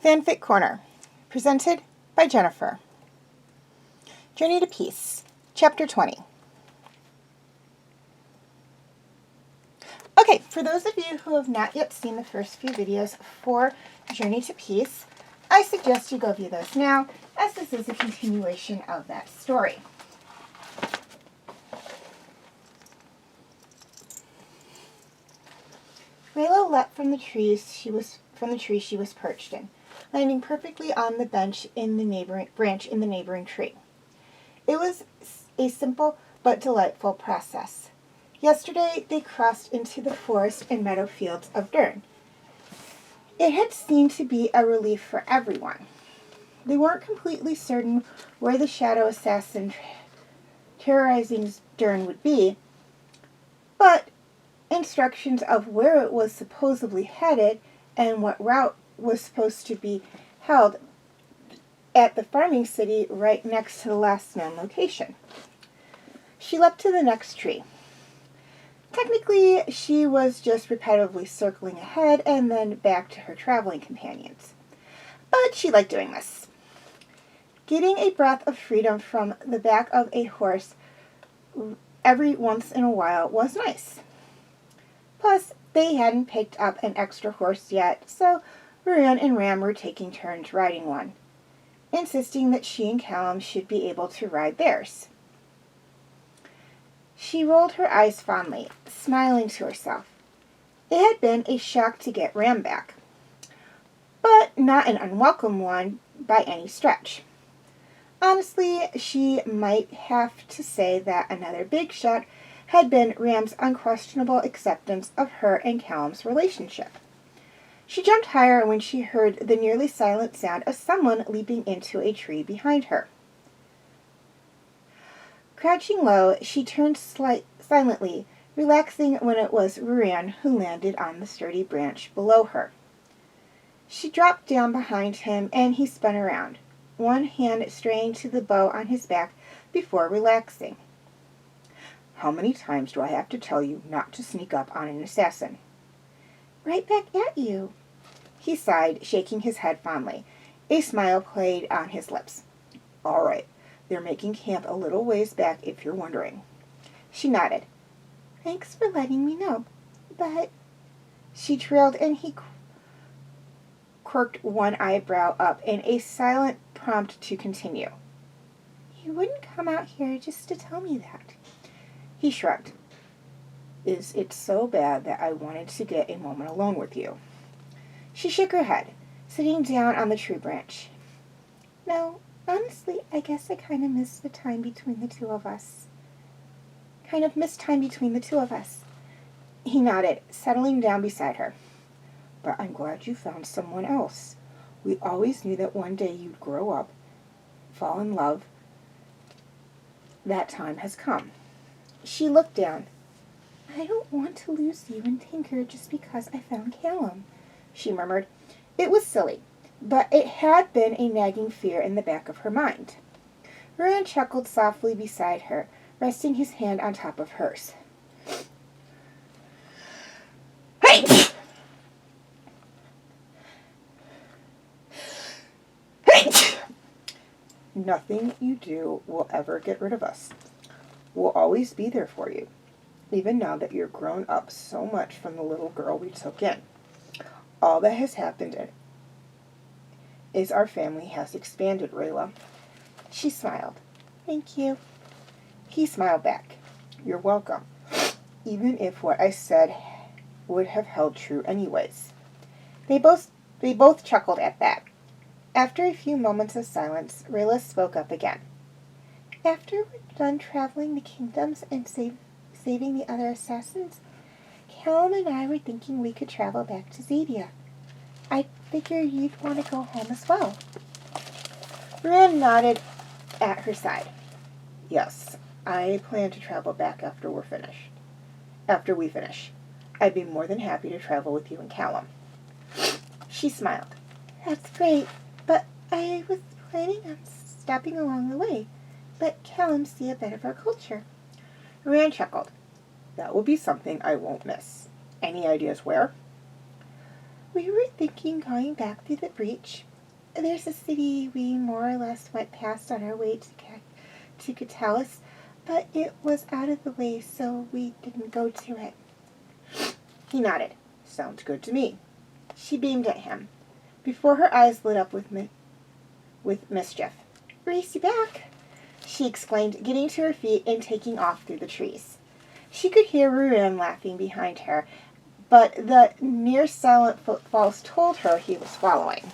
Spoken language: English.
Fanfic Corner, presented by Jennifer. Journey to Peace, Chapter 20. Okay, for those of you who have not yet seen the first few videos for Journey to Peace, I suggest you go view those now, as this is a continuation of that story. Rayla leapt from the tree she was perched in, landing perfectly on the branch in the neighboring tree. It was a simple but delightful process. Yesterday they crossed into the forest and meadow fields of Dern. It had seemed to be a relief for everyone. They weren't completely certain where the shadow assassin terrorizing Dern would be, but instructions of where it was supposedly headed and what route was supposed to be held at the farming city right next to the last known location. She leapt to the next tree. Technically, she was just repetitively circling ahead and then back to her traveling companions. But she liked doing this. Getting a breath of freedom from the back of a horse every once in a while was nice. Plus, they hadn't picked up an extra horse yet, so Marianne and Ram were taking turns riding one, insisting that she and Callum should be able to ride theirs. She rolled her eyes fondly, smiling to herself. It had been a shock to get Ram back, but not an unwelcome one by any stretch. Honestly, she might have to say that another big shock had been Ram's unquestionable acceptance of her and Callum's relationship. She jumped higher when she heard the nearly silent sound of someone leaping into a tree behind her. Crouching low, she turned silently, relaxing when it was Rurian who landed on the sturdy branch below her. She dropped down behind him and he spun around, one hand straying to the bow on his back before relaxing. "How many times do I have to tell you not to sneak up on an assassin?" "Right back at you," he sighed, shaking his head fondly. A smile played on his lips. "All right, they're making camp a little ways back if you're wondering." She nodded. "Thanks for letting me know, but—" She trailed and he quirked one eyebrow up in a silent prompt to continue. "You wouldn't come out here just to tell me that." He shrugged. "Is it so bad that I wanted to get a moment alone with you?" She shook her head, sitting down on the tree branch. "No, honestly, I guess I kind of miss time between the two of us." He nodded, settling down beside her. "But I'm glad you found someone else. We always knew that one day you'd grow up, fall in love. That time has come." She looked down. "I don't want to lose you and Tinker just because I found Callum," she murmured. It was silly, but it had been a nagging fear in the back of her mind. Rand chuckled softly beside her, resting his hand on top of hers. Hey! Hey! Nothing you do will ever get rid of us. We'll always be there for you, even now that you're grown up so much from the little girl we took in. All that has happened is our family has expanded, Rayla. She smiled. Thank you. He smiled back. You're welcome. Even if what I said would have held true anyways. They both chuckled at that. After a few moments of silence, Rayla spoke up again. After we're done traveling the kingdoms and saving the other assassins, Callum and I were thinking we could travel back to Zadia. I figured you'd want to go home as well. Rand nodded at her side. Yes, I plan to travel back after we finish. I'd be more than happy to travel with you and Callum. She smiled. That's great, but I was planning on stopping along the way. Let Callum see a bit of our culture. Rand chuckled. That will be something I won't miss. Any ideas where? We were thinking going back through the breach. There's a city we more or less went past on our way to Catalyst, but it was out of the way, so we didn't go to it. He nodded. Sounds good to me. She beamed at him, before her eyes lit up with mischief. Race you back, she exclaimed, getting to her feet and taking off through the trees. She could hear Ruan laughing behind her, but the near silent footfalls told her he was following.